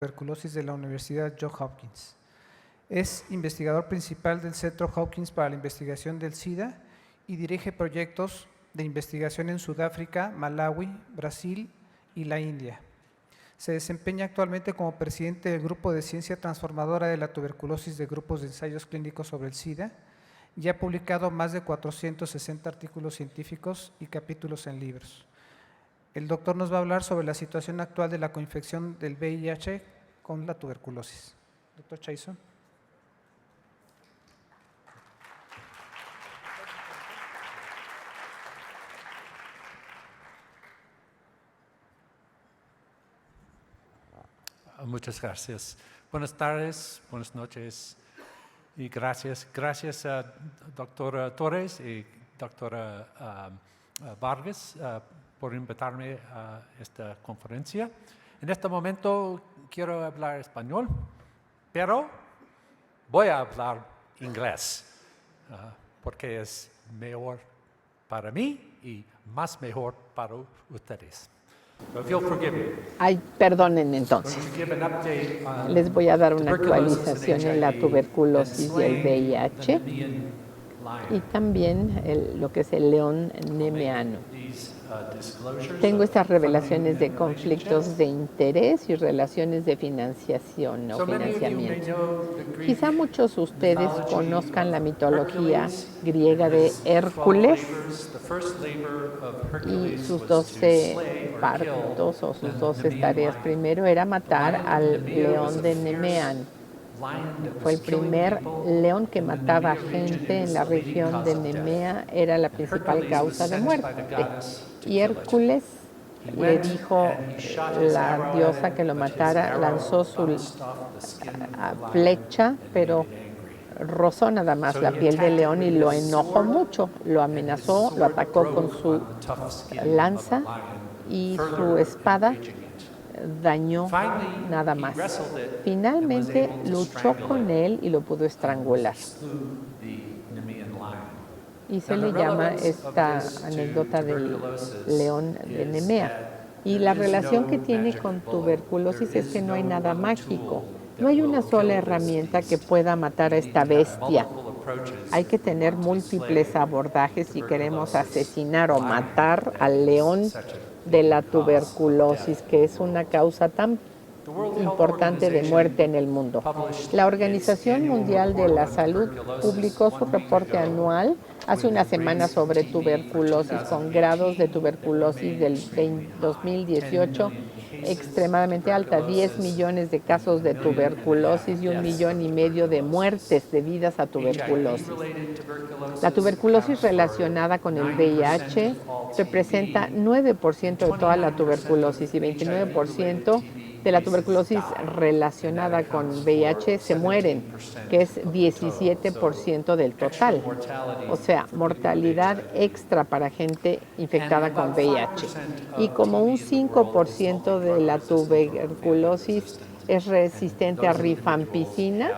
Tuberculosis de la Universidad Johns Hopkins. Es investigador principal del Centro Hopkins para la Investigación del SIDA y dirige proyectos de investigación en Sudáfrica, Malawi, Brasil y la India. Se desempeña actualmente como presidente del Grupo de Ciencia Transformadora de la Tuberculosis de Grupos de Ensayos Clínicos sobre el SIDA y ha publicado más de 460 artículos científicos y capítulos en libros. El doctor nos va a hablar sobre la situación actual de la coinfección del VIH con la tuberculosis. Doctor Chaison. Muchas gracias. Buenas tardes, buenas noches y gracias. Gracias a doctora Torres y doctora Vargas por invitarme a esta conferencia. En este momento quiero hablar español, pero voy a hablar inglés porque es mejor para mí y más mejor para ustedes. Ay, perdonen entonces. Les voy a dar una actualización en la tuberculosis y el VIH y también lo que es el león nemeano. Tengo estas revelaciones de conflictos de interés y relaciones de financiación o financiamiento. Quizá muchos de ustedes conozcan la mitología griega de Hércules y sus 12 partos o sus 12 tareas. Primero era matar al león de Nemean. Fue el primer león que mataba gente en la región de Nemea, era la principal causa de muerte. Y Hércules le dijo la diosa que lo matara, lanzó su flecha, pero rozó nada más la piel del león y lo enojó mucho, lo amenazó, lo atacó con su lanza y su espada dañó nada más. Finalmente luchó con él y lo pudo estrangular. Y se le llama esta anécdota del león de Nemea. Y la relación que tiene con tuberculosis es que no hay nada mágico. No hay una sola herramienta que pueda matar a esta bestia. Hay que tener múltiples abordajes si queremos asesinar o matar al león de la tuberculosis, que es una causa tan importante de muerte en el mundo. La Organización Mundial de la Salud publicó su reporte anual hace una semana sobre tuberculosis con grados de tuberculosis del 2018 extremadamente alta, 10 millones de casos de tuberculosis y 1,5 millones de muertes debidas a tuberculosis. La tuberculosis relacionada con el VIH representa 9% de toda la tuberculosis y 29% de la tuberculosis relacionada con VIH se mueren, que es 17% del total. O sea, mortalidad extra para gente infectada con VIH. Y como un 5% de la tuberculosis es resistente a rifampicina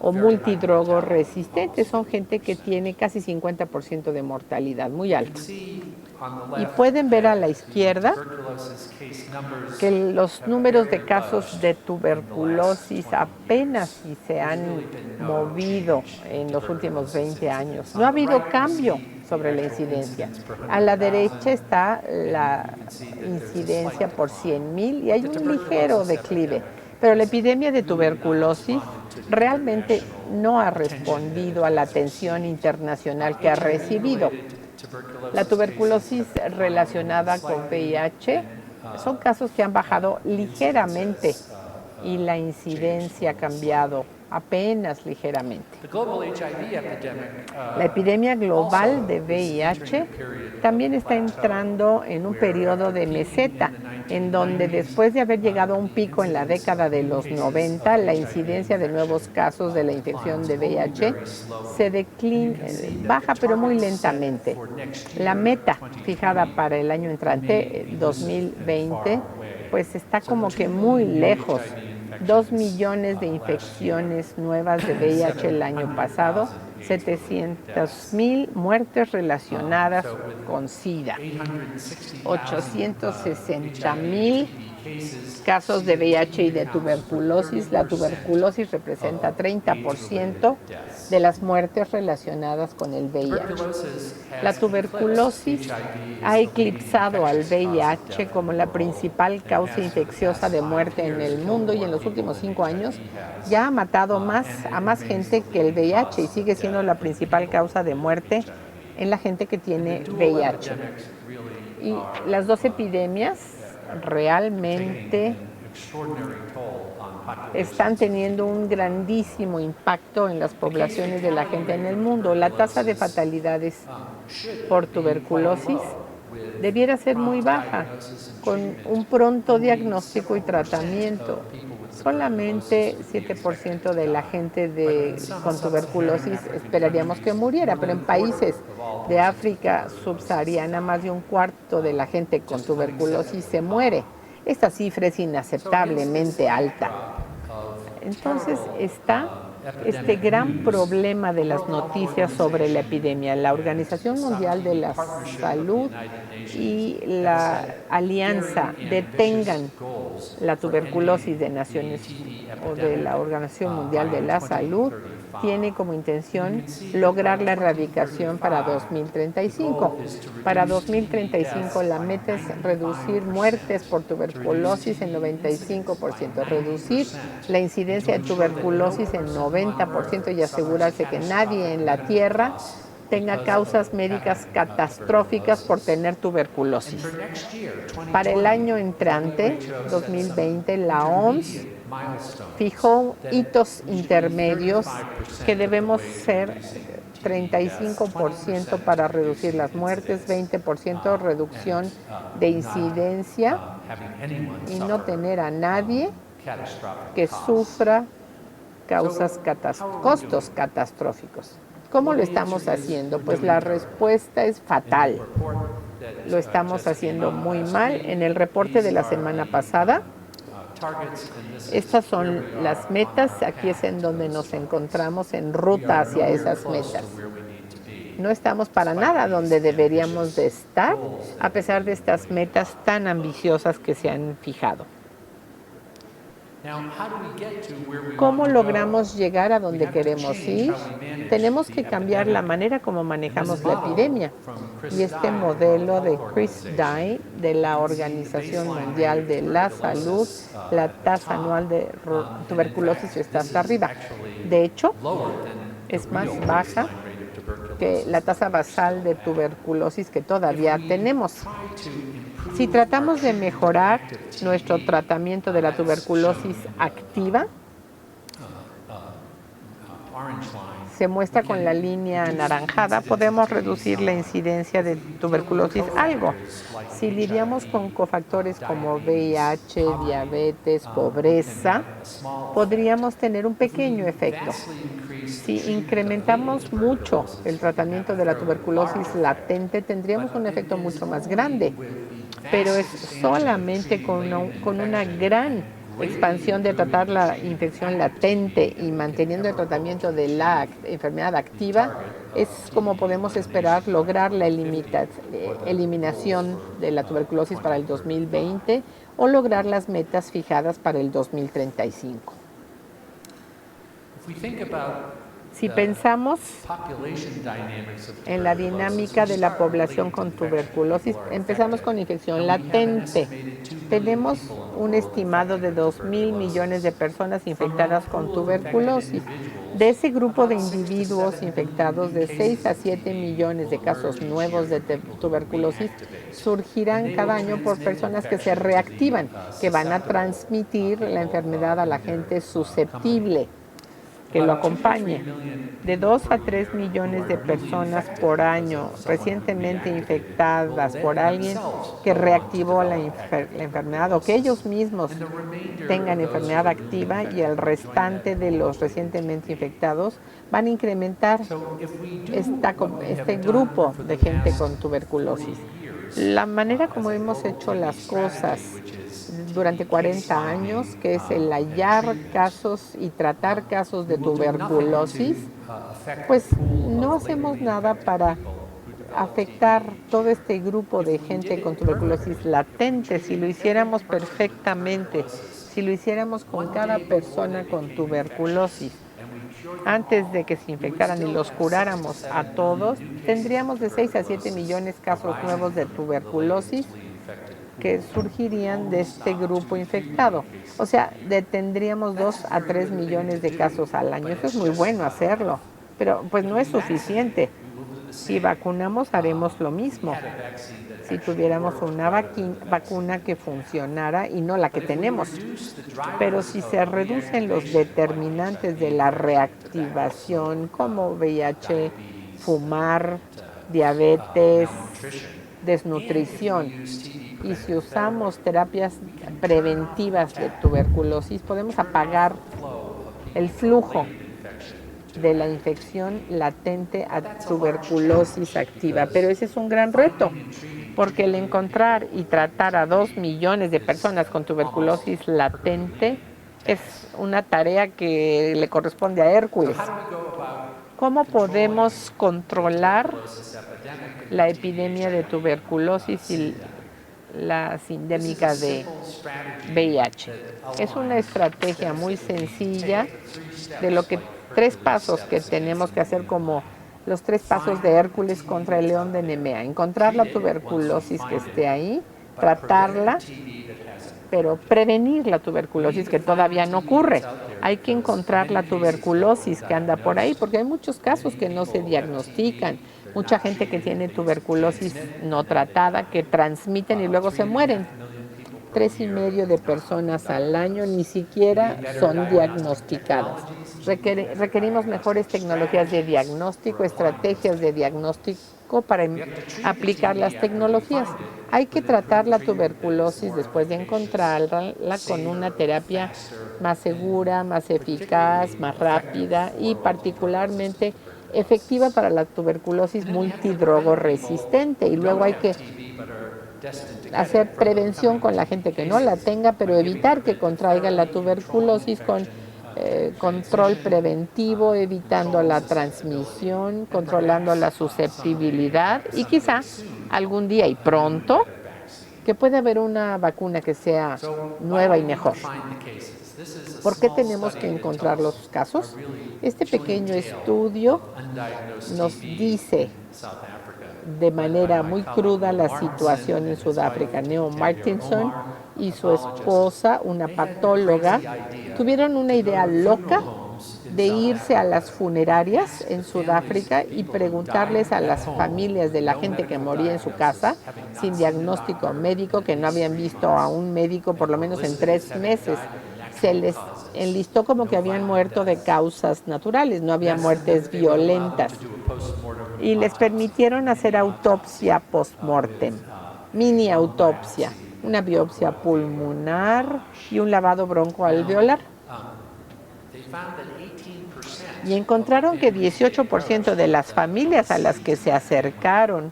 o multidrogo resistente, son gente que tiene casi 50% de mortalidad, muy alta. Y pueden ver a la izquierda que los números de casos de tuberculosis apenas si se han movido en los últimos 20 años. No ha habido cambio sobre la incidencia. A la derecha está la incidencia por 100,000 y hay un ligero declive. Pero la epidemia de tuberculosis realmente no ha respondido a la atención internacional que ha recibido. La tuberculosis relacionada con VIH son casos que han bajado ligeramente y la incidencia ha cambiado apenas ligeramente. La epidemia global de VIH también está entrando en un periodo de meseta, en donde después de haber llegado a un pico en la década de los 90, la incidencia de nuevos casos de la infección de VIH baja, pero muy lentamente. La meta fijada para el año entrante, 2020, pues está como que muy lejos. 2 millones de infecciones nuevas de VIH el año pasado, 700,000 muertes relacionadas con SIDA, 860,000 casos de VIH y de tuberculosis. La tuberculosis representa 30% de las muertes relacionadas con el VIH. La tuberculosis ha eclipsado al VIH como la principal causa infecciosa de muerte en el mundo y en los últimos 5 años ya ha matado a más gente que el VIH y sigue siendo la principal causa de muerte en la gente que tiene VIH. Y las dos epidemias realmente están teniendo un grandísimo impacto en las poblaciones de la gente en el mundo. La tasa de fatalidades por tuberculosis debiera ser muy baja, con un pronto diagnóstico y tratamiento. Solamente 7% de la gente con tuberculosis esperaríamos que muriera, pero en países de África subsahariana más de un cuarto de la gente con tuberculosis se muere. Esta cifra es inaceptablemente alta. Entonces está este gran problema de las noticias sobre la epidemia. La Organización Mundial de la Salud y la Alianza Detengan la Tuberculosis de Naciones o de la Organización Mundial de la Salud tiene como intención lograr la erradicación para 2035. Para 2035 la meta es reducir muertes por tuberculosis en 95%, reducir la incidencia de tuberculosis en 90% y asegurarse que nadie en la Tierra tenga causas médicas catastróficas por tener tuberculosis. Para el año entrante, 2020, la OMS fijó hitos intermedios que debemos ser 35% para reducir las muertes, 20% reducción de incidencia y no tener a nadie que sufra costos catastróficos. ¿Cómo lo estamos haciendo? Pues la respuesta es fatal. Lo estamos haciendo muy mal. En el reporte de la semana pasada, estas son las metas. Aquí es en donde nos encontramos en ruta hacia esas metas. No estamos para nada donde deberíamos de estar, a pesar de estas metas tan ambiciosas que se han fijado. ¿Cómo logramos llegar a donde queremos ir? Tenemos que cambiar la manera como manejamos la epidemia. Y este modelo de Chris Dye, de la Organización Mundial de la Salud, la tasa anual de tuberculosis está hasta arriba. De hecho, es más baja que la tasa basal de tuberculosis que todavía tenemos. Si tratamos de mejorar nuestro tratamiento de la tuberculosis activa, se muestra con la línea anaranjada, podemos reducir la incidencia de tuberculosis algo. Si lidiamos con cofactores como VIH, diabetes, pobreza, podríamos tener un pequeño efecto. Si incrementamos mucho el tratamiento de la tuberculosis latente, tendríamos un efecto mucho más grande, pero es solamente con una gran expansión de tratar la infección latente y manteniendo el tratamiento de la enfermedad activa, es como podemos esperar lograr la eliminación de la tuberculosis para el 2020 o lograr las metas fijadas para el 2035. Si pensamos en la dinámica de la población con tuberculosis, empezamos con infección latente. Tenemos un estimado de 2.000 millones de personas infectadas con tuberculosis. De ese grupo de individuos infectados, de 6 a 7 millones de casos nuevos de tuberculosis surgirán cada año por personas que se reactivan, que van a transmitir la enfermedad a la gente susceptible que lo acompañe. De 2 a 3 millones de personas por año recientemente infectadas por alguien que reactivó la enfermedad o que ellos mismos tengan enfermedad activa, y el restante de los recientemente infectados van a incrementar este grupo de gente con tuberculosis. La manera como hemos hecho las cosas durante 40 años, que es el hallar casos y tratar casos de tuberculosis, pues no hacemos nada para afectar todo este grupo de gente con tuberculosis latente si lo hiciéramos perfectamente, si lo hiciéramos con cada persona con tuberculosis. Antes de que se infectaran y los curáramos a todos, tendríamos de 6 a 7 millones de casos nuevos de tuberculosis que surgirían de este grupo infectado. O sea, detendríamos 2 a 3 millones de casos al año. Eso es muy bueno hacerlo, pero pues no es suficiente. Si vacunamos, haremos lo mismo. Si tuviéramos una vacuna que funcionara y no la que tenemos. Pero si se reducen los determinantes de la reactivación, como VIH, fumar, diabetes, desnutrición, y si usamos terapias preventivas de tuberculosis, podemos apagar el flujo de la infección latente a tuberculosis activa. Pero ese es un gran reto, porque el encontrar y tratar a 2 millones de personas con tuberculosis latente es una tarea que le corresponde a Hércules. ¿Cómo podemos controlar la epidemia de tuberculosis y las endémicas de VIH? Es una estrategia muy sencilla de lo que 3 pasos que tenemos que hacer, como los 3 pasos de Hércules contra el león de Nemea. Encontrar la tuberculosis que esté ahí, tratarla, pero prevenir la tuberculosis que todavía no ocurre. Hay que encontrar la tuberculosis que anda por ahí, porque hay muchos casos que no se diagnostican. Mucha gente que tiene tuberculosis no tratada, que transmiten y luego se mueren. 3,5 de personas al año ni siquiera son diagnosticadas. Requerimos mejores tecnologías de diagnóstico, estrategias de diagnóstico para aplicar las tecnologías. Hay que tratar la tuberculosis después de encontrarla con una terapia más segura, más eficaz, más rápida y particularmente efectiva para la tuberculosis multidrogoresistente. Y luego hay que hacer prevención con la gente que no la tenga, pero evitar que contraiga la tuberculosis con control preventivo, evitando la transmisión, controlando la susceptibilidad y quizá algún día y pronto que pueda haber una vacuna que sea nueva y mejor. ¿Por qué tenemos que encontrar los casos? Este pequeño estudio nos dice de manera muy cruda la situación en Sudáfrica. Neo Martinson y su esposa, una patóloga, tuvieron una idea loca de irse a las funerarias en Sudáfrica y preguntarles a las familias de la gente que moría en su casa sin diagnóstico médico, que no habían visto a un médico por lo menos en 3 meses. Se les enlistó como que habían muerto de causas naturales, no había muertes violentas. Y les permitieron hacer autopsia post-mortem, mini autopsia, una biopsia pulmonar y un lavado broncoalveolar. Y encontraron que 18% de las familias a las que se acercaron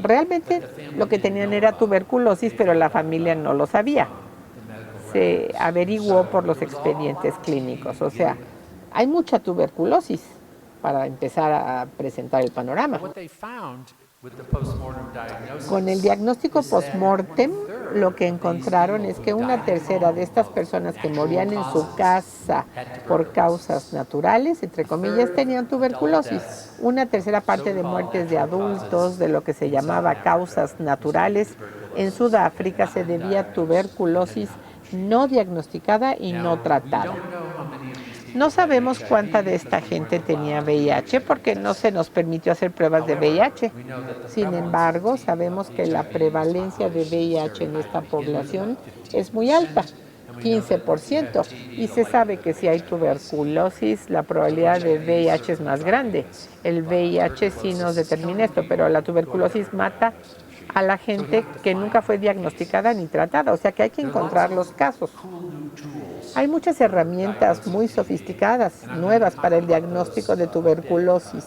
realmente lo que tenían era tuberculosis, pero la familia no lo sabía. Se averiguó por los expedientes clínicos. O sea, hay mucha tuberculosis para empezar a presentar el panorama. Con el diagnóstico post-mortem, lo que encontraron es que 1/3 de estas personas que morían en su casa por causas naturales, entre comillas, tenían tuberculosis. 1/3 parte de muertes de adultos, de lo que se llamaba causas naturales, en Sudáfrica se debía a tuberculosis no diagnosticada y no tratada. No sabemos cuánta de esta gente tenía VIH porque no se nos permitió hacer pruebas de VIH. Sin embargo, sabemos que la prevalencia de VIH en esta población es muy alta, 15%. Y se sabe que si hay tuberculosis, la probabilidad de VIH es más grande. El VIH sí nos determina esto, pero la tuberculosis mata a la gente que nunca fue diagnosticada ni tratada, o sea que hay que encontrar los casos. Hay muchas herramientas muy sofisticadas, nuevas para el diagnóstico de tuberculosis.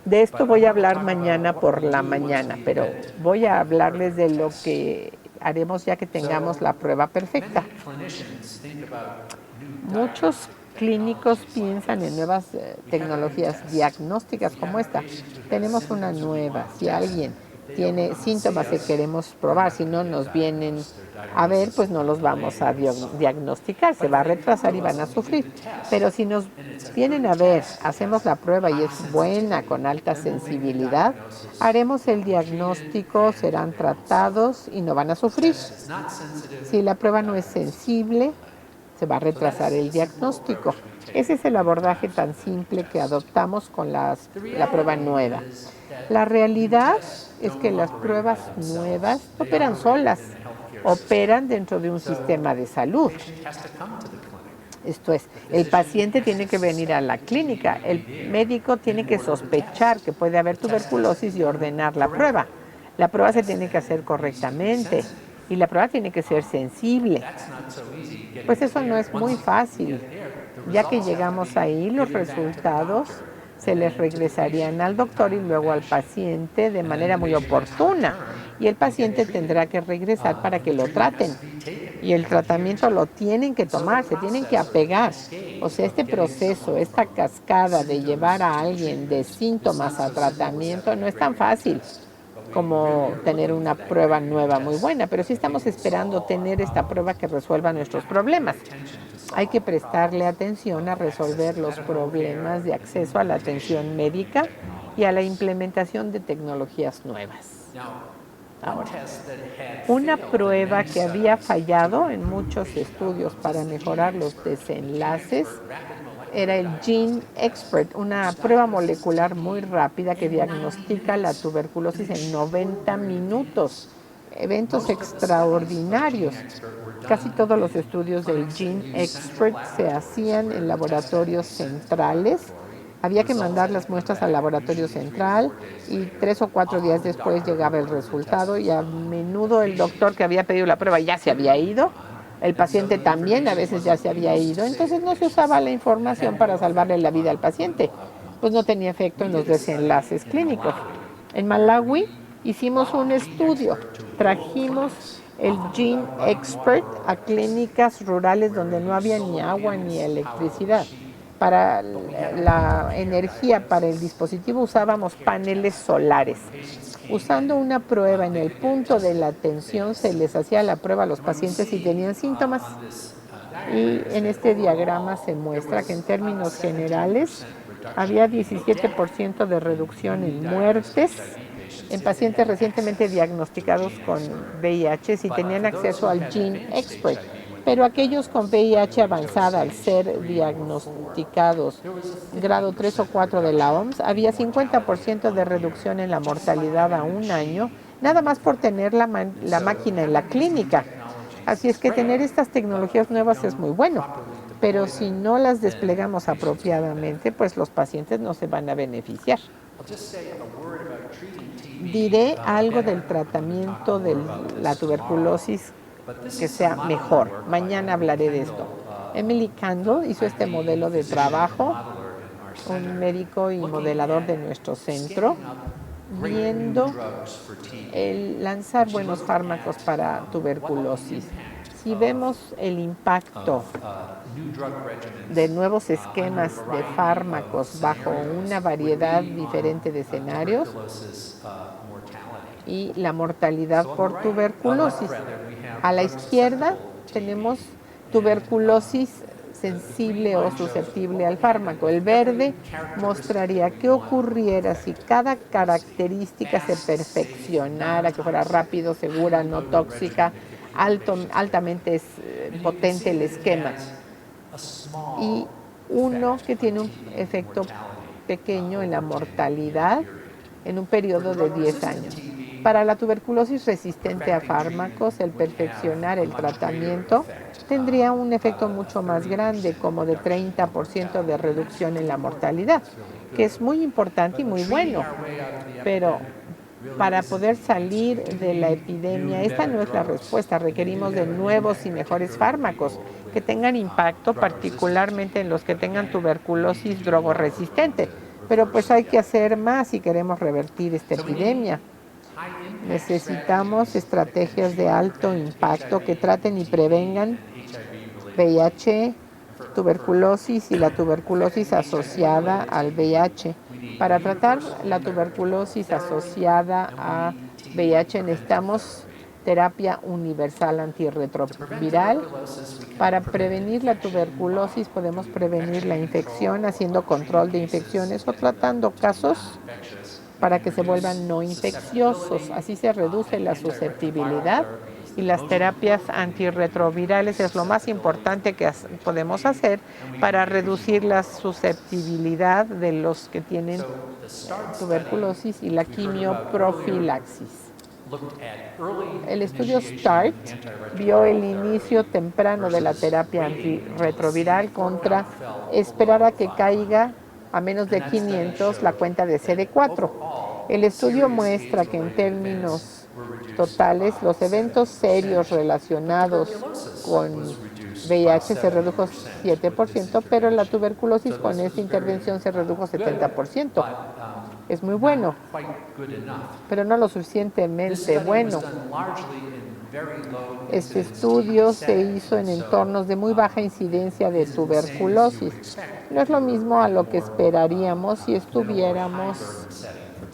De esto voy a hablar mañana por la mañana, pero voy a hablarles de lo que haremos ya que tengamos la prueba perfecta. Muchos clínicos piensan en nuevas tecnologías diagnósticas como esta. Tenemos una nueva. Si alguien tiene síntomas que queremos probar, si no nos vienen a ver, pues no los vamos a diagnosticar, se va a retrasar y van a sufrir. Pero si nos vienen a ver, hacemos la prueba y es buena, con alta sensibilidad, haremos el diagnóstico, serán tratados y no van a sufrir. Si la prueba no es sensible, se va a retrasar el diagnóstico. Ese es el abordaje tan simple que adoptamos con la prueba nueva. La realidad es que las pruebas nuevas no operan solas, operan dentro de un sistema de salud. Esto es, el paciente tiene que venir a la clínica, el médico tiene que sospechar que puede haber tuberculosis y ordenar la prueba. La prueba se tiene que hacer correctamente y la prueba tiene que ser sensible. Pues eso no es muy fácil. Ya que llegamos ahí, los resultados se les regresarían al doctor y luego al paciente de manera muy oportuna. Y el paciente tendrá que regresar para que lo traten. Y el tratamiento lo tienen que tomar, se tienen que apegar. O sea, este proceso, esta cascada de llevar a alguien de síntomas a tratamiento no es tan fácil como tener una prueba nueva muy buena, pero sí estamos esperando tener esta prueba que resuelva nuestros problemas. Hay que prestarle atención a resolver los problemas de acceso a la atención médica y a la implementación de tecnologías nuevas. Ahora, una prueba que había fallado en muchos estudios para mejorar los desenlaces era el Gene Expert, una prueba molecular muy rápida que diagnostica la tuberculosis en 90 minutos. Eventos extraordinarios. Casi todos los estudios del Gene Expert se hacían en laboratorios centrales. Había que mandar las muestras al laboratorio central y 3 o 4 días después llegaba el resultado y a menudo el doctor que había pedido la prueba ya se había ido. El paciente también a veces ya se había ido, entonces no se usaba la información para salvarle la vida al paciente, pues no tenía efecto en los desenlaces clínicos. En Malawi hicimos un estudio, trajimos el Gene Expert a clínicas rurales donde no había ni agua ni electricidad. Para la energía para el dispositivo usábamos paneles solares. Usando una prueba en el punto de la atención, se les hacía la prueba a los pacientes si tenían síntomas. Y en este diagrama se muestra que en términos generales había 17% de reducción en muertes en pacientes recientemente diagnosticados con VIH si tenían acceso al Gene Expert. Pero aquellos con VIH avanzada, al ser diagnosticados grado 3 o 4 de la OMS, había 50% de reducción en la mortalidad a un año, nada más por tener la máquina en la clínica. Así es que tener estas tecnologías nuevas es muy bueno, pero si no las desplegamos apropiadamente, pues los pacientes no se van a beneficiar. Diré algo del tratamiento de la tuberculosis que sea mejor. Mañana hablaré de esto. Emily Candle hizo este modelo de trabajo, un médico y modelador de nuestro centro, viendo el lanzar buenos fármacos para tuberculosis. Si vemos el impacto de nuevos esquemas de fármacos bajo una variedad diferente de escenarios y la mortalidad por tuberculosis. A la izquierda tenemos tuberculosis sensible o susceptible al fármaco. El verde mostraría qué ocurriera si cada característica se perfeccionara, que fuera rápido, segura, no tóxica, altamente potente el esquema. Y uno que tiene un efecto pequeño en la mortalidad en un periodo de 10 años. Para la tuberculosis resistente a fármacos, el perfeccionar el tratamiento tendría un efecto mucho más grande, como de 30% de reducción en la mortalidad, que es muy importante y muy bueno. Pero para poder salir de la epidemia, esta no es la respuesta. Requerimos de nuevos y mejores fármacos que tengan impacto, particularmente en los que tengan tuberculosis drogoresistente. Pero pues hay que hacer más si queremos revertir esta epidemia. Necesitamos estrategias de alto impacto que traten y prevengan VIH, tuberculosis y la tuberculosis asociada al VIH. Para tratar la tuberculosis asociada a VIH necesitamos terapia universal antirretroviral. Para prevenir la tuberculosis podemos prevenir la infección haciendo control de infecciones o tratando casos para que se vuelvan no infecciosos. Así se reduce la susceptibilidad y las terapias antirretrovirales es lo más importante que podemos hacer para reducir la susceptibilidad de los que tienen tuberculosis y la quimioprofilaxis. El estudio START vio el inicio temprano de la terapia antirretroviral contra esperar a que caiga a menos de 500 la cuenta de CD4. El estudio muestra que en términos totales los eventos serios relacionados con VIH se redujo 7%, pero la tuberculosis con esta intervención se redujo 70%. Es muy bueno, pero no lo suficientemente bueno. Este estudio se hizo en entornos de muy baja incidencia de tuberculosis. No es lo mismo a lo que esperaríamos si estuviéramos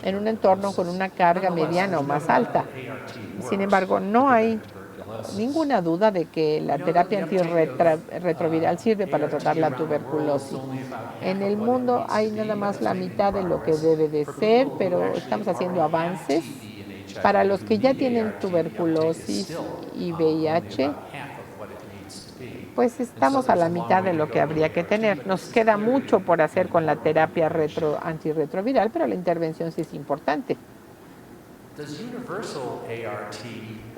en un entorno con una carga mediana o más alta. Sin embargo, no hay ninguna duda de que la terapia antirretroviral sirve para tratar la tuberculosis. En el mundo hay nada más la mitad de lo que debe de ser, pero estamos haciendo avances. Para los que ya tienen tuberculosis y VIH, pues estamos a la mitad de lo que habría que tener. Nos queda mucho por hacer con la terapia antirretroviral, pero la intervención sí es importante.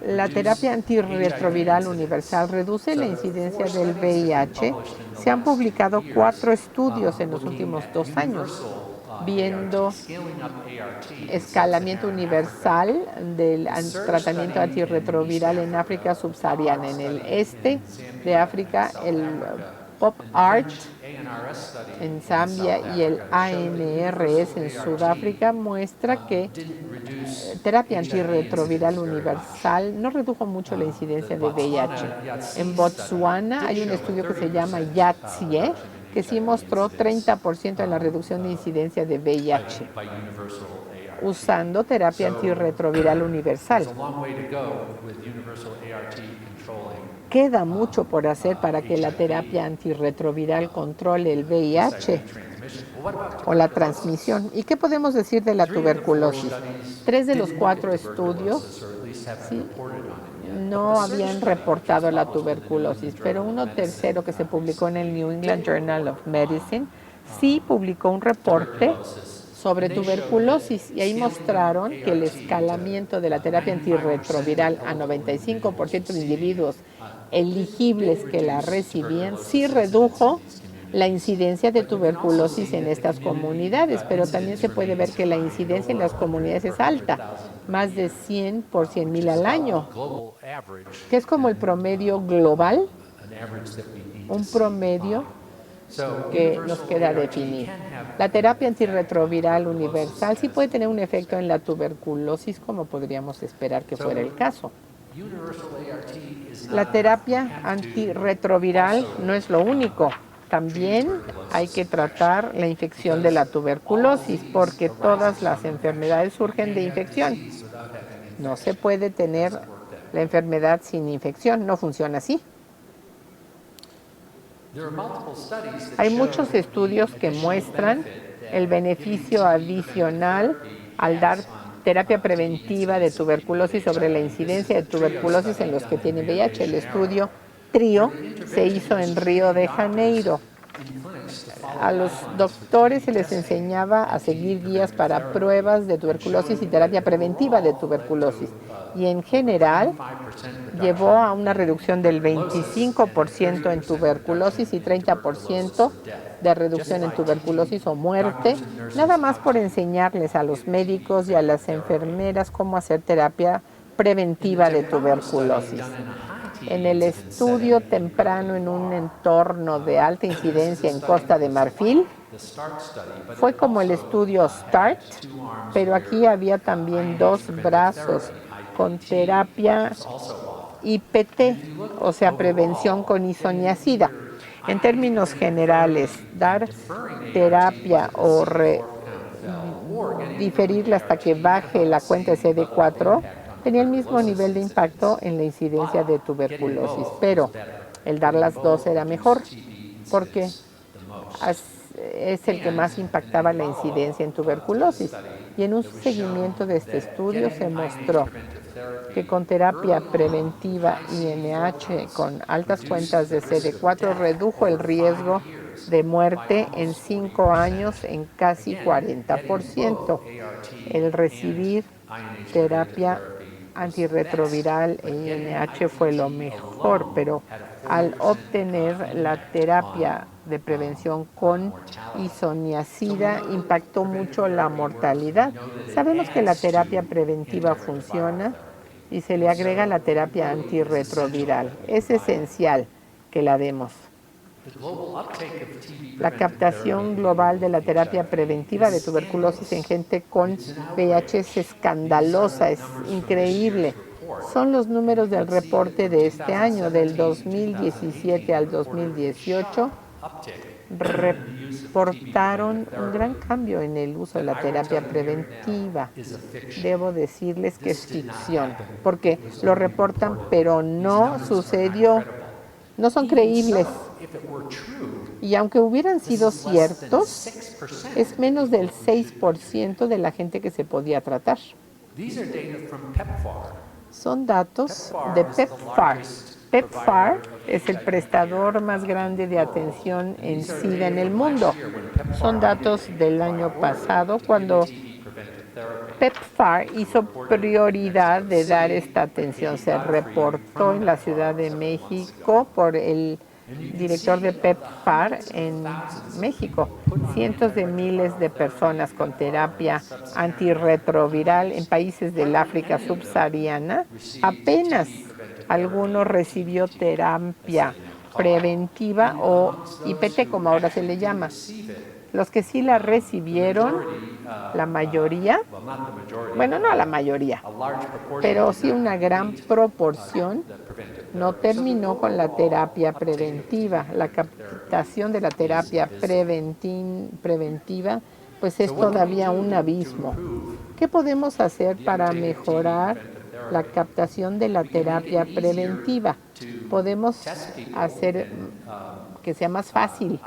La terapia antirretroviral universal reduce la incidencia del VIH. Se han publicado 4 estudios en los últimos 2 años viendo escalamiento universal del tratamiento antirretroviral en África subsahariana. En el este de África, el POP-ART en Zambia y el ANRS en Sudáfrica muestra que terapia antirretroviral universal no redujo mucho la incidencia de VIH. En Botsuana hay un estudio que se llama YATSIE, que sí mostró 30% en la reducción de incidencia de VIH usando terapia antirretroviral universal. Queda mucho por hacer para que la terapia antirretroviral controle el VIH o la transmisión. ¿Y qué podemos decir de la tuberculosis? 3 de los 4 estudios no habían reportado la tuberculosis, pero uno tercero que se publicó en el New England Journal of Medicine sí publicó un reporte sobre tuberculosis y ahí mostraron que el escalamiento de la terapia antirretroviral a 95% de individuos elegibles que la recibían sí redujo la incidencia de tuberculosis en estas comunidades, pero también se puede ver que la incidencia en las comunidades es alta, más de 100 por 100,000 al año, que es como el promedio global, un promedio que nos queda definir. La terapia antirretroviral universal sí puede tener un efecto en la tuberculosis, como podríamos esperar que fuera el caso. La terapia antirretroviral no es lo único. También hay que tratar la infección de la tuberculosis, porque todas las enfermedades surgen de infección. No se puede tener la enfermedad sin infección, no funciona así. Hay muchos estudios que muestran el beneficio adicional al dar terapia preventiva de tuberculosis sobre la incidencia de tuberculosis en los que tienen VIH. El estudio TRIO se hizo en Río de Janeiro. A los doctores se les enseñaba a seguir guías para pruebas de tuberculosis y terapia preventiva de tuberculosis. Y en general llevó a una reducción del 25% en tuberculosis y 30% de reducción en tuberculosis o muerte, nada más por enseñarles a los médicos y a las enfermeras cómo hacer terapia preventiva de tuberculosis. En el estudio temprano en un entorno de alta incidencia en Costa de Marfil, fue como el estudio START, pero aquí había también 2 brazos con terapia IPT, o sea, prevención con isoniazida. En términos generales, dar terapia o diferirla hasta que baje la cuenta de CD4 tenía el mismo nivel de impacto en la incidencia de tuberculosis, pero el dar las dos era mejor porque es el que más impactaba la incidencia en tuberculosis. Y en un seguimiento de este estudio se mostró que con terapia preventiva INH con altas cuentas de CD4 redujo el riesgo de muerte en 5 años en casi 40%. El recibir terapia antirretroviral e INH fue lo mejor, pero al obtener la terapia de prevención con isoniazida impactó mucho la mortalidad. Sabemos que la terapia preventiva funciona y se le agrega la terapia antirretroviral. Es esencial que la demos. La captación global de la terapia preventiva de tuberculosis en gente con VIH es escandalosa, es increíble. Son los números del reporte de este año, del 2017 al 2018, reportaron un gran cambio en el uso de la terapia preventiva. Debo decirles que es ficción, porque lo reportan, pero no sucedió. No son creíbles. Y aunque hubieran sido ciertos, es menos del 6% de la gente que se podía tratar. Son datos de PEPFAR. PEPFAR es el prestador más grande de atención en SIDA en el mundo. Son datos del año pasado, cuando PEPFAR hizo prioridad de dar esta atención. Se reportó en la Ciudad de México por el director de PEPFAR en México. Cientos de miles de personas con terapia antirretroviral en países del África subsahariana. Apenas algunos recibió terapia preventiva o IPT, como ahora se le llama. Los que sí la recibieron, la mayoría, bueno, no la mayoría, pero sí una gran proporción, no terminó con la terapia preventiva. La captación de la terapia preventiva, pues es todavía un abismo. ¿Qué podemos hacer para mejorar la captación de la terapia preventiva? Podemos hacer que sea más fácil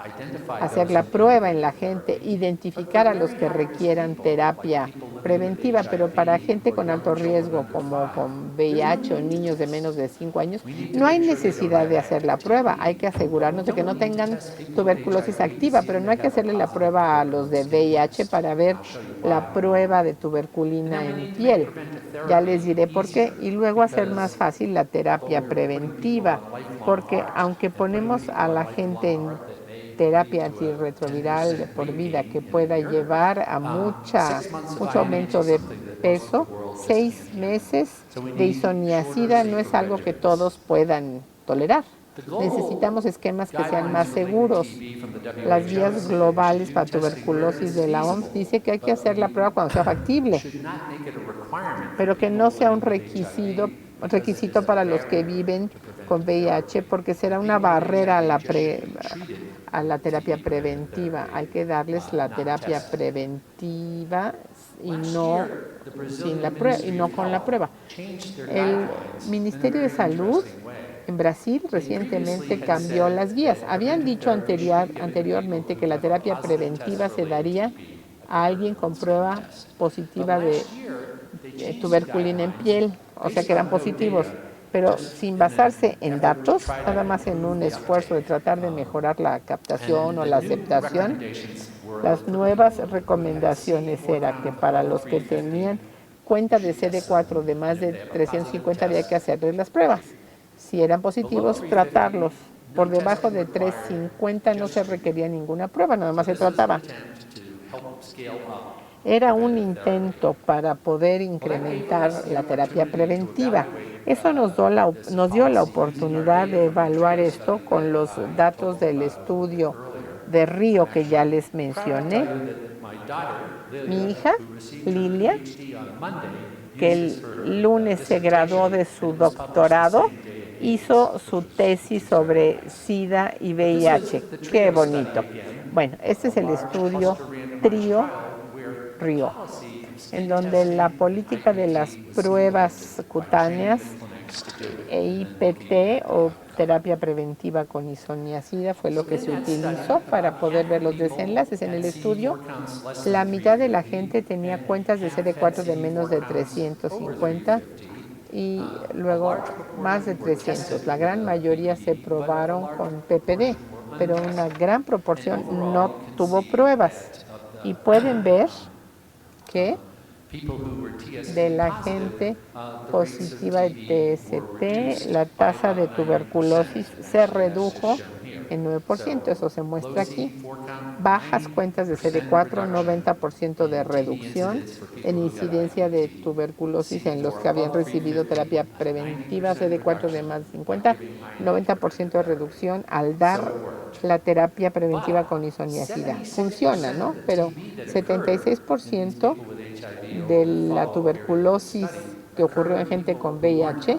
hacer la prueba en la gente, identificar a los que requieran terapia preventiva, pero para gente con alto riesgo como con VIH o niños de menos de 5 años, no hay necesidad de hacer la prueba. Hay que asegurarnos de que no tengan tuberculosis activa, pero no hay que hacerle la prueba a los de VIH para ver la prueba de tuberculina en piel. Ya les diré por qué. Y luego hacer más fácil la terapia preventiva, porque aunque ponemos a la gente en terapia antirretroviral de por vida que pueda llevar a mucho aumento de peso, 6 meses de isoniazida no es algo que todos puedan tolerar. Necesitamos esquemas que sean más seguros. Las guías globales para tuberculosis de la OMS dice que hay que hacer la prueba cuando sea factible, pero que no sea un requisito para los que viven con VIH, porque será una barrera a la terapia preventiva. Hay que darles la terapia preventiva y no con la prueba. El Ministerio de Salud en Brasil recientemente cambió las guías. Habían dicho anteriormente que la terapia preventiva se daría a alguien con prueba positiva de tuberculina en piel, o sea que eran positivos, pero sin basarse en datos, nada más en un esfuerzo de tratar de mejorar la captación o la aceptación. Las nuevas recomendaciones eran que para los que tenían cuenta de CD4 de más de 350 había que hacerles las pruebas. Si eran positivos, tratarlos. Por debajo de 350 no se requería ninguna prueba, nada más se trataba. Era un intento para poder incrementar la terapia preventiva. Eso nos dio la oportunidad de evaluar esto con los datos del estudio de Río que ya les mencioné. Mi hija, Lilia, que el lunes se graduó de su doctorado, hizo su tesis sobre SIDA y VIH. ¡Qué bonito! Bueno, este es el estudio TRIO-RIO, en donde la política de las pruebas cutáneas e IPT o terapia preventiva con isoniazida fue lo que se utilizó para poder ver los desenlaces. En el estudio, la mitad de la gente tenía cuentas de CD4 de menos de 350 y luego más de 300. La gran mayoría se probaron con PPD, pero una gran proporción no tuvo pruebas. Y pueden ver que de la gente positiva de TST, la tasa de tuberculosis se redujo en 9%, eso se muestra aquí. Bajas cuentas de CD4, 90% de reducción en incidencia de tuberculosis en los que habían recibido terapia preventiva CD4 de más de 50, 90% de reducción al dar la terapia preventiva con isoniazida. Funciona, ¿no? Pero 76% de la tuberculosis que ocurrió en gente con VIH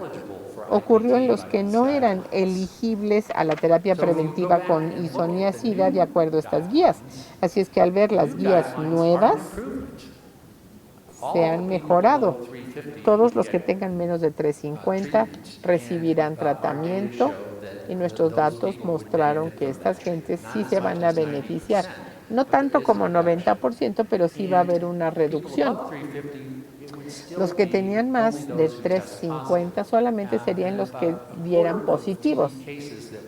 ocurrió en los que no eran elegibles a la terapia preventiva con isoniazida de acuerdo a estas guías. Así es que al ver las guías nuevas, se han mejorado. Todos los que tengan menos de 350 recibirán tratamiento y nuestros datos mostraron que estas gentes sí se van a beneficiar. No tanto como 90%, pero sí va a haber una reducción. Los que tenían más de 350 solamente serían los que dieran positivos.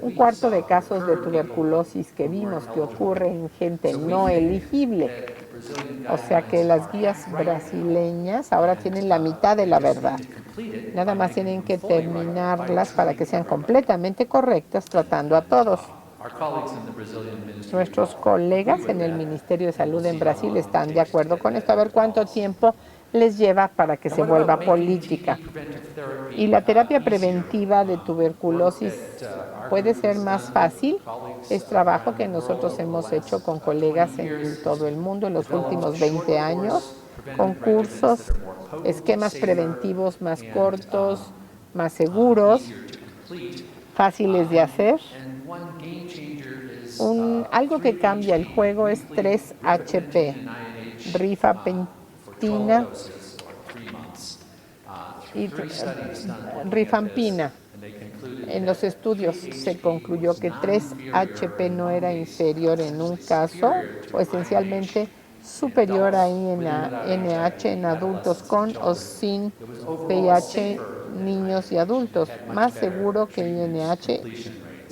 Un cuarto de casos de tuberculosis que vimos que ocurre en gente no elegible. O sea que las guías brasileñas ahora tienen la mitad de la verdad. Nada más tienen que terminarlas para que sean completamente correctas, tratando a todos. Nuestros colegas en el Ministerio de Salud en Brasil están de acuerdo con esto. A ver cuánto tiempo les lleva para que se vuelva política. Y la terapia preventiva de tuberculosis puede ser más fácil. Es trabajo que nosotros hemos hecho con colegas en todo el mundo en los últimos 20 años, con cursos, esquemas preventivos más cortos, más seguros, fáciles de hacer. Algo que cambia el juego es 3-HP, rifampicina y rifampina. En los estudios se concluyó que 3-HP no era inferior en un caso o esencialmente superior a INH en adultos con o sin VIH, niños y adultos, más seguro que INH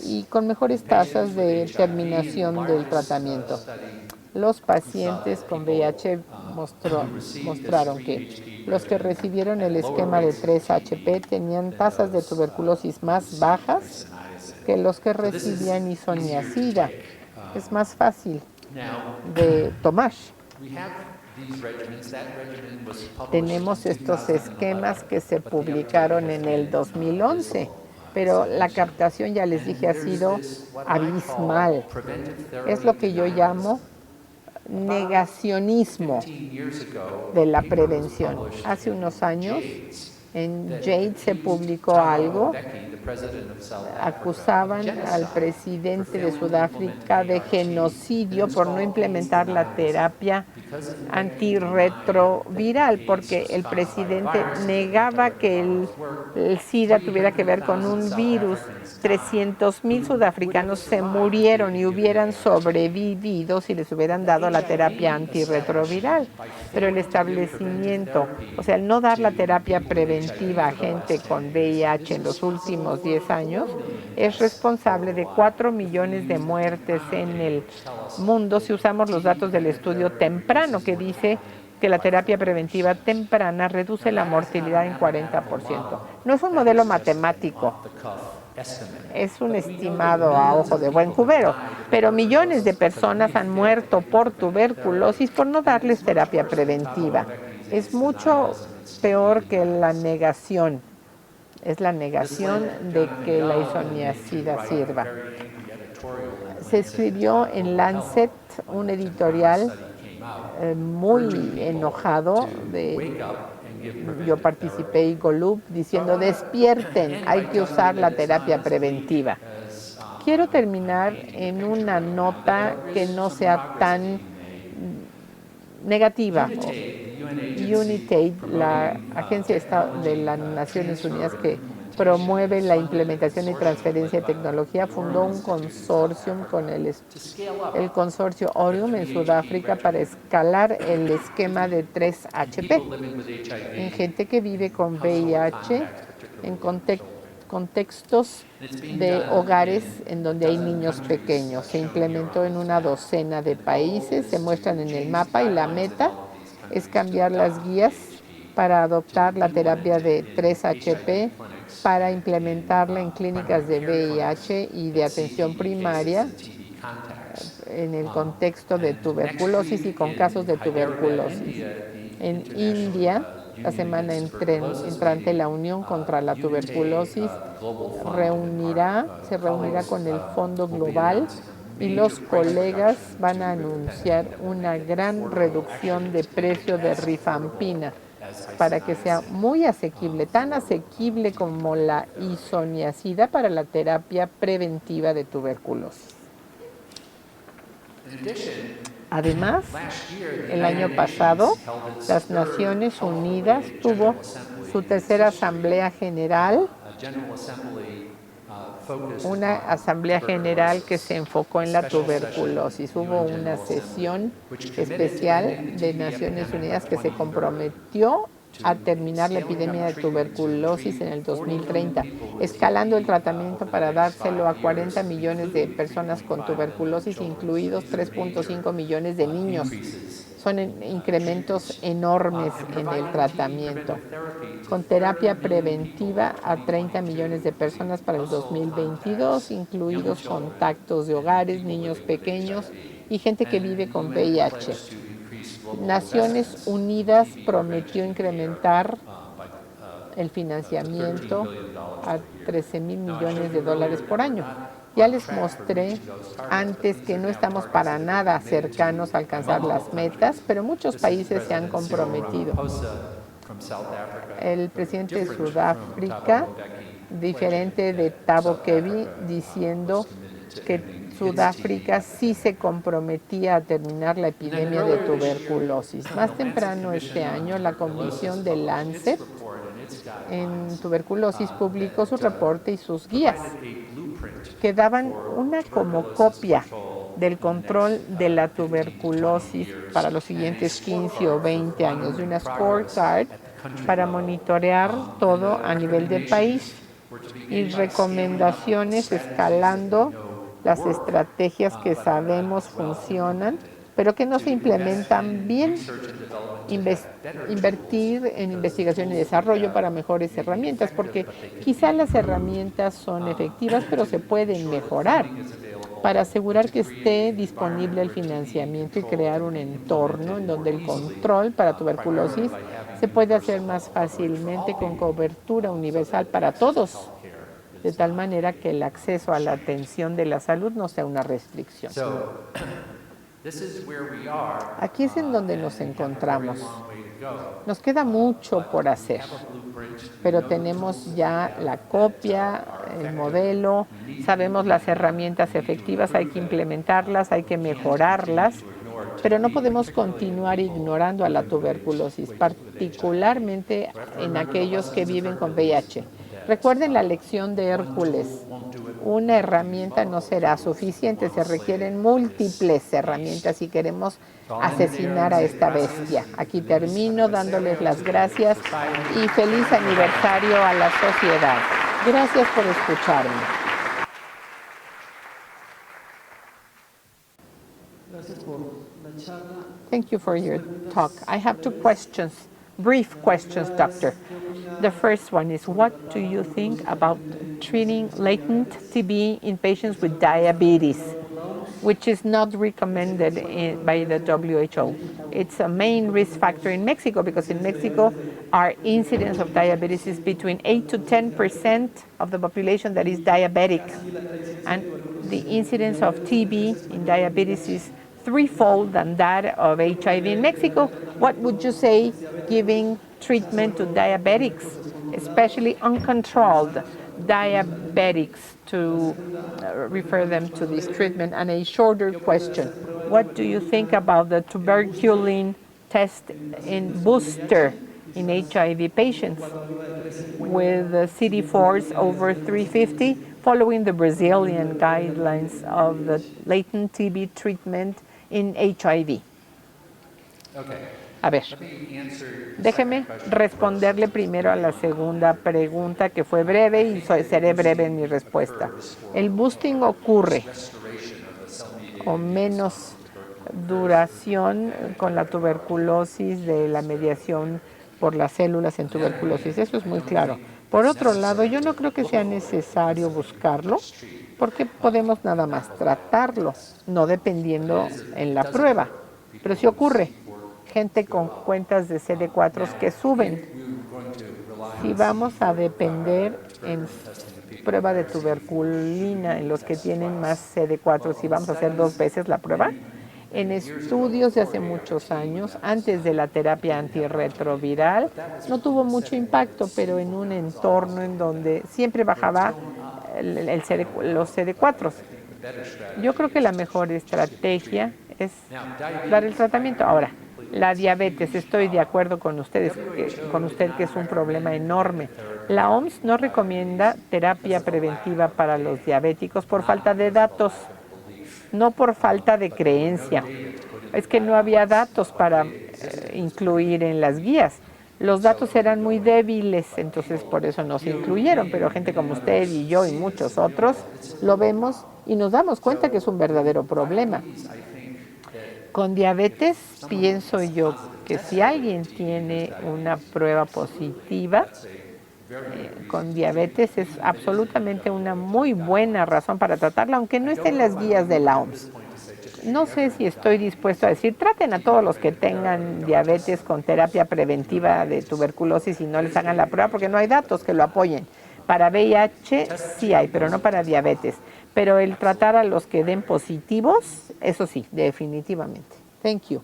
y con mejores tasas de terminación del tratamiento. Los pacientes con VIH mostraron que los que recibieron el esquema de 3-HP tenían tasas de tuberculosis más bajas que los que recibían isoniazida. Es más fácil de tomar. Tenemos estos esquemas que se publicaron en el 2011, pero la captación, ya les dije, ha sido abismal. Es lo que yo llamo negacionismo de la prevención. Hace unos años en Jade se publicó algo, acusaban al presidente de Sudáfrica de genocidio por no implementar la terapia antirretroviral, porque el presidente negaba que el SIDA tuviera que ver con un virus. 300,000 sudafricanos se murieron y hubieran sobrevivido si les hubieran dado la terapia antirretroviral. Pero el establecimiento, o sea, el no dar la terapia preventiva a gente con VIH en los últimos 10 años, es responsable de 4 millones de muertes en el mundo si usamos los datos del estudio temprano, que dice que la terapia preventiva temprana reduce la mortalidad en 40%. No es un modelo matemático, es un estimado a ojo de buen cubero, pero millones de personas han muerto por tuberculosis por no darles terapia preventiva. Es mucho peor que la negación, es la negación de que la isoniazida sirva. Se escribió en Lancet un editorial muy enojado yo participé en GOLUB diciendo despierten, hay que usar la terapia preventiva. Quiero terminar en una nota que no sea tan negativa. UNITAID, la Agencia de las Naciones Unidas que promueve la implementación y transferencia de tecnología, fundó un consorcio con el consorcio Orium en Sudáfrica para escalar el esquema de 3HP en gente que vive con VIH en contextos de hogares en donde hay niños pequeños. Se implementó en una docena de países, se muestran en el mapa y la meta es cambiar las guías para adoptar la terapia de 3HP, para implementarla en clínicas de VIH y de atención primaria en el contexto de tuberculosis y con casos de tuberculosis. En India, la semana entrante, la Unión contra la Tuberculosis se reunirá con el Fondo Global y los colegas van a anunciar una gran reducción de precio de rifampina para que sea muy asequible, tan asequible como la isoniazida para la terapia preventiva de tuberculosis. Además, el año pasado, las Naciones Unidas tuvo su tercera Asamblea General, una Asamblea General que se enfocó en la tuberculosis. Hubo una sesión especial de Naciones Unidas que se comprometió a terminar la epidemia de tuberculosis en el 2030, escalando el tratamiento para dárselo a 40 millones de personas con tuberculosis, incluidos 3.5 millones de niños. Son incrementos enormes en el tratamiento. Con terapia preventiva a 30 millones de personas para el 2022, incluidos contactos de hogares, niños pequeños y gente que vive con VIH. Naciones Unidas prometió incrementar el financiamiento a 13,000 millones de dólares por año. Ya les mostré antes que no estamos para nada cercanos a alcanzar las metas, pero muchos países se han comprometido. El presidente de Sudáfrica, diferente de Thabo Mbeki, diciendo que Sudáfrica sí se comprometía a terminar la epidemia de tuberculosis. Más temprano este año, la Comisión de Lancet en tuberculosis publicó su reporte y sus guías, que daban una como copia del control de la tuberculosis para los siguientes 15 o 20 años, de una scorecard para monitorear todo a nivel de país y recomendaciones escalando las estrategias que sabemos funcionan, pero que no se implementan bien. Invertir en investigación y desarrollo para mejores herramientas, porque quizá las herramientas son efectivas, pero se pueden mejorar para asegurar que esté disponible el financiamiento y crear un entorno en donde el control para tuberculosis se puede hacer más fácilmente con cobertura universal para todos, de tal manera que el acceso a la atención de la salud no sea una restricción. Aquí es en donde nos encontramos. Nos queda mucho por hacer, pero tenemos ya la copia, el modelo, sabemos las herramientas efectivas, hay que implementarlas, hay que mejorarlas, pero no podemos continuar ignorando a la tuberculosis, particularmente en aquellos que viven con VIH. Recuerden la lección de Hércules. Una herramienta no será suficiente, se requieren múltiples herramientas si queremos asesinar a esta bestia. Aquí termino dándoles las gracias y feliz aniversario a la sociedad. Gracias por escucharme. Thank you for your talk. I have two questions, brief questions, Doctor. The first one is, what do you think about treating latent TB in patients with diabetes, which is not recommended by the WHO? It's a main risk factor in Mexico, because in Mexico, our incidence of diabetes is between 8 to 10% of the population that is diabetic. And the incidence of TB in diabetes is threefold than that of HIV in Mexico. What would you say, giving treatment to diabetics, especially uncontrolled diabetics, to refer them to this treatment. And a shorter question, what do you think about the tuberculin test in booster in HIV patients with CD4s over 350, following the Brazilian guidelines of the latent TB treatment in HIV? A ver, déjeme responderle primero a la segunda pregunta, que fue breve, y seré breve en mi respuesta. El boosting ocurre con menos duración con la tuberculosis de la mediación por las células en tuberculosis, eso es muy claro. Por otro lado, yo no creo que sea necesario buscarlo, porque podemos nada más tratarlo, no dependiendo en la prueba. Pero sí ocurre, gente con cuentas de CD4 que suben. Si vamos a depender en prueba de tuberculina en los que tienen más CD4, si vamos a hacer 2 veces la prueba, en estudios de hace muchos años, antes de la terapia antirretroviral, no tuvo mucho impacto, pero en un entorno en donde siempre bajaba los CD4. Yo creo que la mejor estrategia es dar el tratamiento. Ahora, la diabetes, estoy de acuerdo con usted que es un problema enorme. La OMS no recomienda terapia preventiva para los diabéticos por falta de datos, no por falta de creencia. Es que no había datos para incluir en las guías. Los datos eran muy débiles, entonces por eso no se incluyeron, pero gente como usted y yo y muchos otros lo vemos y nos damos cuenta que es un verdadero problema. Con diabetes, pienso yo que si alguien tiene una prueba positiva, con diabetes es absolutamente una muy buena razón para tratarla, aunque no esté en las guías de la OMS. No sé si estoy dispuesto a decir, traten a todos los que tengan diabetes con terapia preventiva de tuberculosis y no les hagan la prueba, porque no hay datos que lo apoyen. Para VIH sí hay, pero no para diabetes. Pero el tratar a los que den positivos, eso sí, definitivamente. Thank you.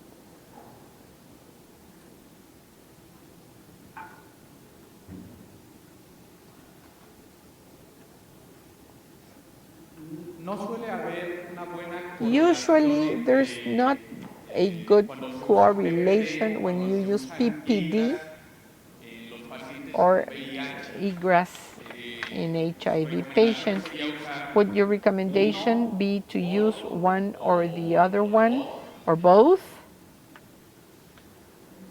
No suele haber una buena Usually, there's not a good correlation when you use PPD or eGRAS in HIV patients. Would your recommendation be to use one or the other one, or both?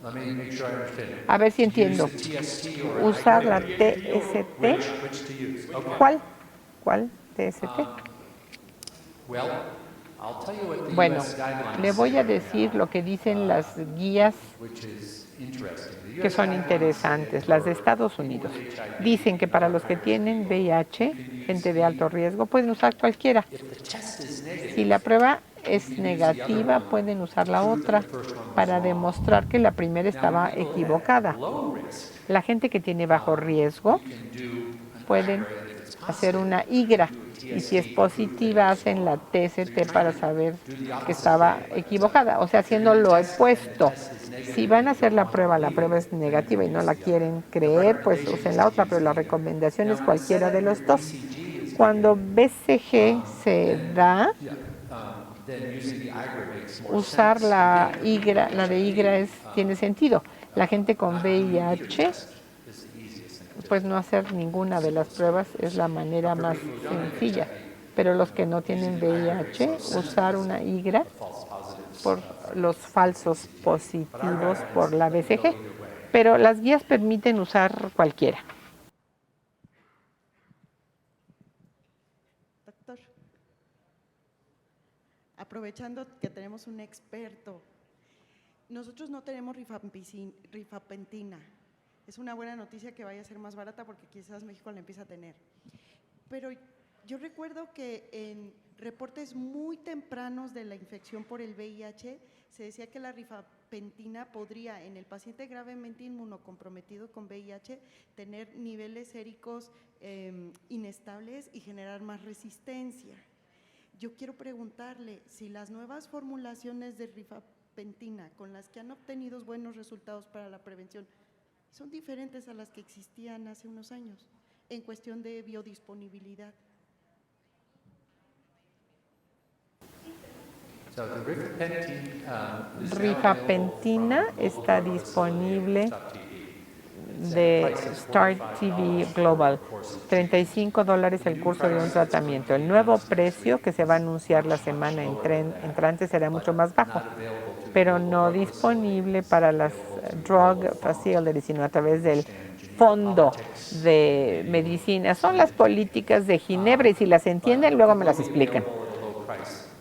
Let me make sure I understand. A ver si entiendo. Use the TST or Usar la IgG. TST. Which to use? Okay. ¿Cuál TST? Well, I'll tell you what the Bueno, US guidelines le voy a say, decir lo que dicen las guías which is interesting. The que US son guidelines interesantes, say las de for Estados people Unidos. with HIV, Dicen que para los que tienen VIH, gente de alto riesgo, pueden usar cualquiera. if the test is negative, Si la prueba es negativa, pueden usar la otra para demostrar que la primera estaba equivocada. low risk, La gente que tiene bajo riesgo can do an pueden hacer una IGRA y si es positiva hacen la TST para saber que estaba equivocada, o sea, haciendo lo opuesto. Si van a hacer la prueba es negativa y no la quieren creer, pues usen la otra, pero la recomendación es cualquiera de los dos. Cuando BCG se da, then using the IGRA makes more usar sense. la IGRA, la de IGRA tiene sentido. La gente con VIH, pues no hacer ninguna de las pruebas es la manera más sencilla. Pero los que no tienen VIH, usar una IGRA por los falsos positivos por la BCG. Pero las guías permiten usar cualquiera. Doctor, aprovechando que tenemos un experto, nosotros no tenemos rifapentina. Es una buena noticia que vaya a ser más barata porque quizás México la empieza a tener. Pero yo recuerdo que en reportes muy tempranos de la infección por el VIH se decía que la rifapentina podría en el paciente gravemente inmunocomprometido con VIH tener niveles séricos inestables y generar más resistencia. Yo quiero preguntarle si las nuevas formulaciones de rifapentina con las que han obtenido buenos resultados para la prevención Son diferentes a las que existían hace unos años en cuestión de biodisponibilidad. Rifapentina está disponible de Start TV Global, $35 el curso de un tratamiento. El nuevo precio que se va a anunciar la semana entrante será mucho más bajo, pero no disponible para las drug facilities, sino a través del Fondo de Medicina. Son las políticas de Ginebra y si las entienden luego me las explican.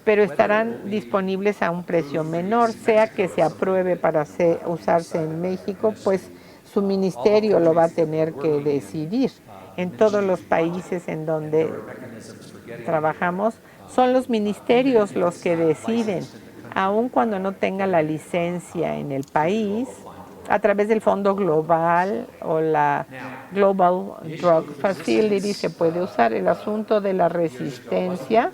Pero estarán disponibles a un precio menor, sea que se apruebe para usarse en México, pues su ministerio lo va a tener que decidir. En todos los países en donde trabajamos, son los ministerios los que deciden, aun cuando no tenga la licencia en el país, a través del Fondo Global o la Global Drug Facility se puede usar. El asunto de la resistencia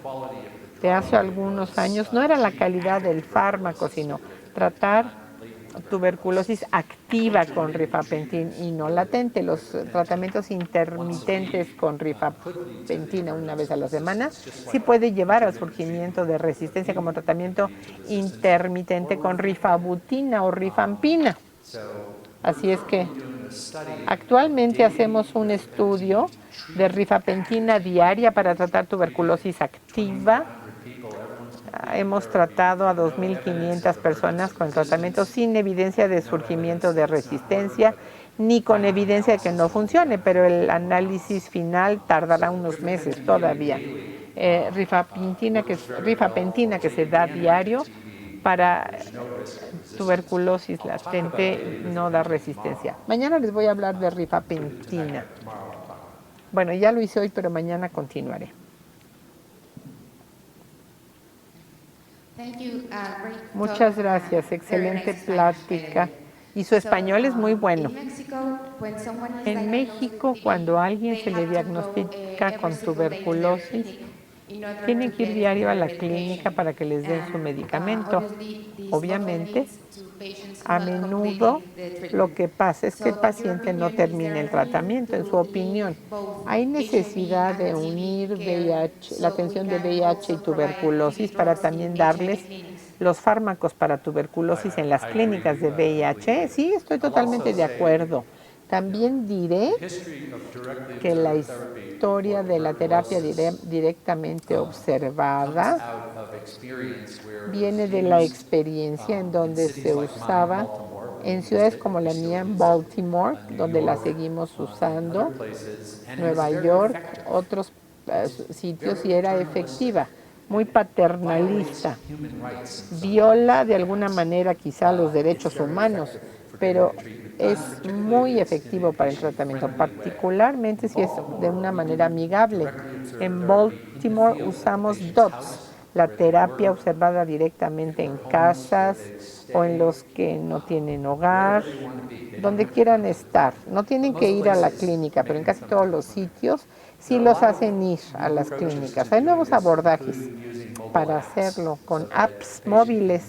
de hace algunos años no era la calidad del fármaco, sino tratar tuberculosis activa con rifapentina y no latente. Los tratamientos intermitentes con rifapentina una vez a la semana sí puede llevar al surgimiento de resistencia, como tratamiento intermitente con rifabutina o rifampina. Así es que actualmente hacemos un estudio de rifapentina diaria para tratar tuberculosis activa. Hemos tratado a 2.500 personas con tratamiento sin evidencia de surgimiento de resistencia ni con evidencia de que no funcione, pero el análisis final tardará unos meses todavía. Rifapentina que se da diario para tuberculosis latente no da resistencia. Mañana les voy a hablar de rifapentina. Bueno, ya lo hice hoy, pero mañana continuaré. Muchas gracias, excelente plática. Y su español es muy bueno. En México, cuando a alguien se le diagnostica con tuberculosis, tienen que ir diario a la clínica para que les den su medicamento. Obviamente, a menudo lo que pasa es que el paciente no termina el tratamiento, en su opinión. Hay necesidad de unir VIH, la atención de VIH y tuberculosis para también darles los fármacos para tuberculosis en las clínicas de VIH. Sí, estoy totalmente de acuerdo. También diré que la historia de la terapia directamente observada viene de la experiencia en donde se usaba en ciudades como la mía, en Baltimore, donde la seguimos usando, Nueva York, otros sitios, y era efectiva, muy paternalista. Viola de alguna manera quizá los derechos humanos, pero es muy efectivo para el tratamiento, particularmente si es de una manera amigable. En Baltimore usamos DOTS, la terapia observada directamente en casas o en los que no tienen hogar, donde quieran estar. No tienen que ir a la clínica, pero en casi todos los sitios sí los hacen ir a las clínicas. Hay nuevos abordajes para hacerlo con apps móviles,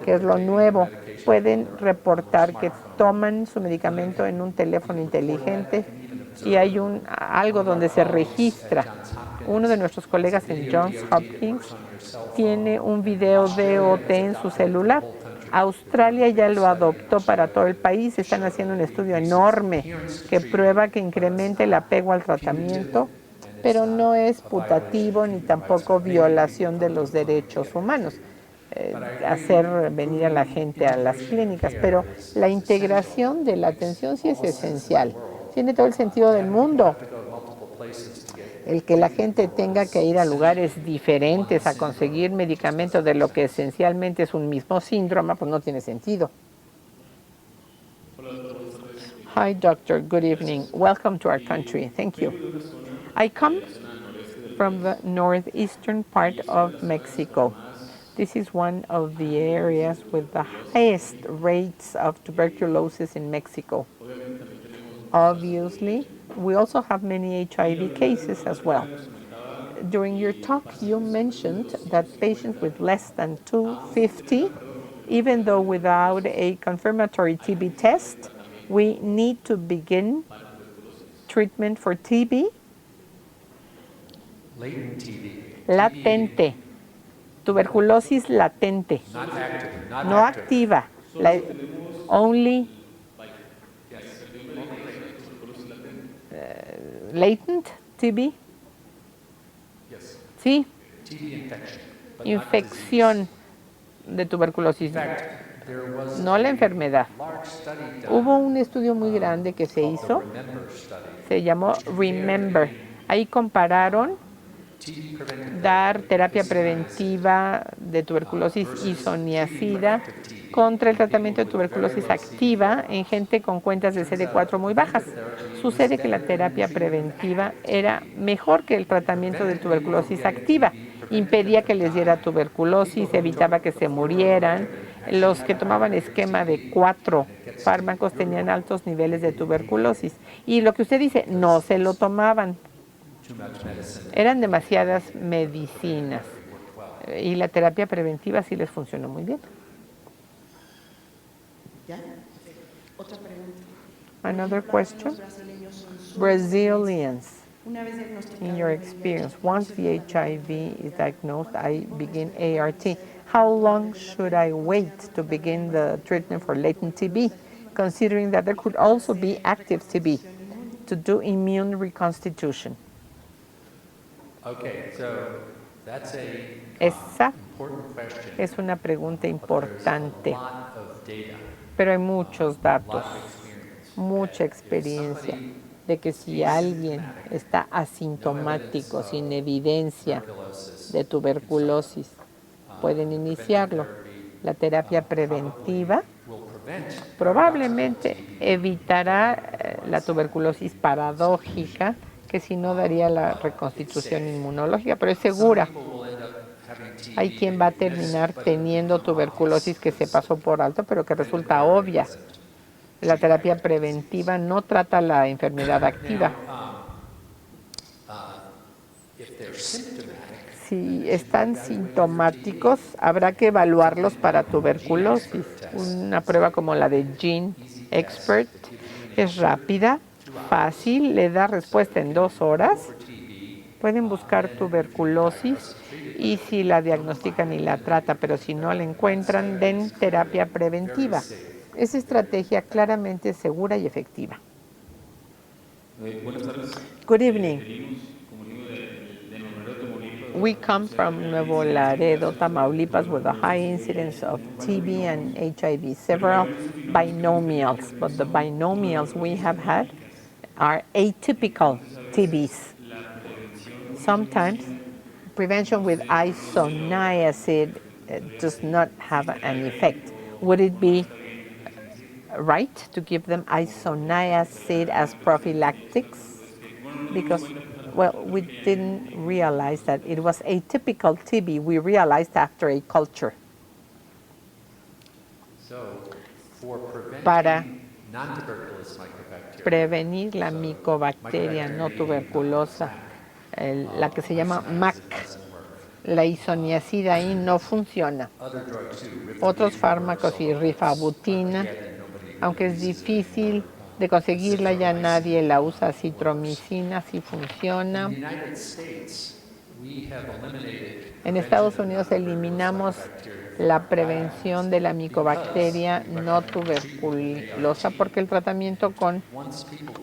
que es lo nuevo. Pueden reportar que toman su medicamento en un teléfono inteligente y hay algo donde se registra. Uno de nuestros colegas en Johns Hopkins tiene un video DOT en su celular. Australia ya lo adoptó para todo el país. Están haciendo un estudio enorme que prueba que incrementa el apego al tratamiento, pero no es putativo ni tampoco violación de los derechos humanos. Hacer venir a la gente a las clínicas, pero la integración de la atención sí es esencial. Tiene todo el sentido del mundo. El que la gente tenga que ir a lugares diferentes a conseguir medicamentos de lo que esencialmente es un mismo síndrome, pues no tiene sentido. Hi, doctor. Good evening. Welcome to our country. Thank you. I come from the northeastern part of Mexico. This is one of the areas with the highest rates of tuberculosis in Mexico. Obviously, we also have many HIV cases as well. During your talk, you mentioned that patients with less than 250, even though without a confirmatory TB test, we need to begin treatment for TB? Latent TB. Latente. Tuberculosis latente. Not active. Not No active. activa. Only latent TB. Yes. Sí, TB infection. but not infección de tuberculosis. disease. In fact, there was No la enfermedad. a large study done, Hubo un estudio muy grande que se called the hizo, Remember study. se llamó Remember. Ahí compararon TB preventive dar terapia preventiva de tuberculosis isoniazida contra el tratamiento de tuberculosis activa en gente con cuentas de CD4 muy bajas. Sucede que la terapia preventiva era mejor que el tratamiento de tuberculosis activa. Impedía que les diera tuberculosis, evitaba que se murieran. Los que tomaban esquema de 4 fármacos tenían altos niveles de tuberculosis. Y lo que usted dice, no se lo tomaban. too much medicine. Eran demasiadas medicinas y la terapia preventiva sí les funcionó muy bien. ¿Ya? Otra pregunta. Another Por ejemplo, question? los brasileños son súper Brazilians, Una vez diagnosticado in your el experience, VIH, once the HIV is diagnosed, I begin ART. How long should I wait to begin the treatment for latent TB, considering that there could also be active TB, to do immune reconstitution? Okay, so that's a Esa important question. es una pregunta There's a importante, lot of data, pero hay muchos a datos, lot of experience. mucha experiencia de que si alguien está asintomático, sin evidencia Tuberculosis de tuberculosis, pueden iniciarlo. La terapia preventiva will prevent probablemente evitará la tuberculosis paradójica, que si no daría la reconstitución inmunológica, pero es segura. people will end up having TB. Hay quien va a terminar teniendo tuberculosis que se pasó por alto, pero que resulta obvia. La terapia preventiva no trata la enfermedad activa. If they're symptomatic, Si están sintomáticos, habrá que evaluarlos para tuberculosis. Una prueba como la de Gene Expert es rápida, fácil, le da respuesta en 2 horas. Pueden buscar tuberculosis y si la diagnostican y la tratan, pero si no la encuentran, den terapia preventiva. Es estrategia claramente segura y efectiva. Buenas tardes. Good evening. Venimos, como digo, de Nuevo Laredo, Tamaulipas. We come from Nuevo Laredo, Tamaulipas, with a high incidence of TB and HIV, several binomials, but the binomials we have had are atypical TBs. Sometimes prevention with isoniazid does not have an effect. Would it be right to give them isoniazid as prophylactics? Because, well, we didn't realize that it was atypical TB. We realized after a culture. so for Para preventing non-tuberculous mycobacteria, prevenir la micobacteria no tuberculosa, la que se llama MAC, la isoniazida ahí no funciona. other drugs too, Otros fármacos y rifabutina, aunque es difícil de conseguirla, ya nadie la usa. Citromicina sí funciona. In the United States, we have eliminated En Estados Unidos eliminamos la prevención de la micobacteria no tuberculosa porque el tratamiento con once people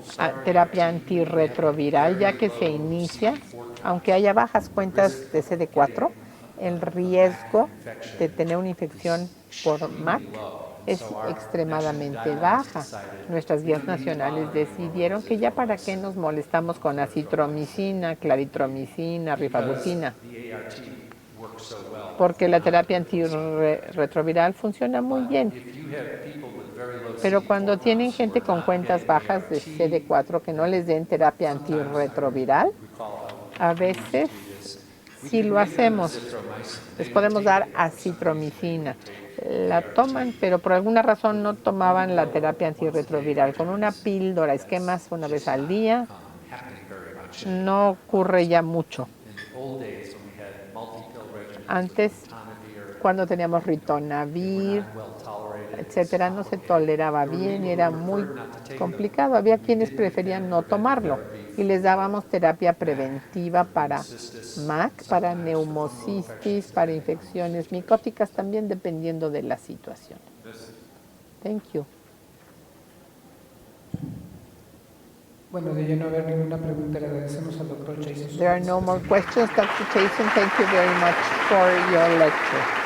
terapia antirretroviral, ya que se inicia, aunque haya bajas cuentas de CD4, el riesgo de tener una infección por MAC es extremadamente baja. Nuestras guías nacionales decidieron que ya para qué nos molestamos con acitromicina, claritromicina, rifabutina, the ART works so well. porque la terapia antirretroviral funciona muy bien. If you have people with very low Pero cuando tienen gente con cuentas bajas de CD4 que no les den terapia antirretroviral, a veces sí lo hacemos. Les podemos dar acitromicina. La toman, pero por alguna razón no tomaban la terapia antirretroviral. Con una píldora, esquemas una vez al día, happening very much. no ocurre ya mucho. In the old days when we had multi-pill regimens, Antes Tonavir, Cuando teníamos ritonavir, etcétera, no se toleraba bien y era muy complicado. Había quienes preferían no tomarlo y les dábamos terapia preventiva para MAC, para neumocistis, para infecciones micóticas, también dependiendo de la situación. Thank you. Bueno, de no haber ninguna pregunta, le agradecemos al doctor Jason. There are no more questions, Dr. Jason. Thank you very much for your lecture.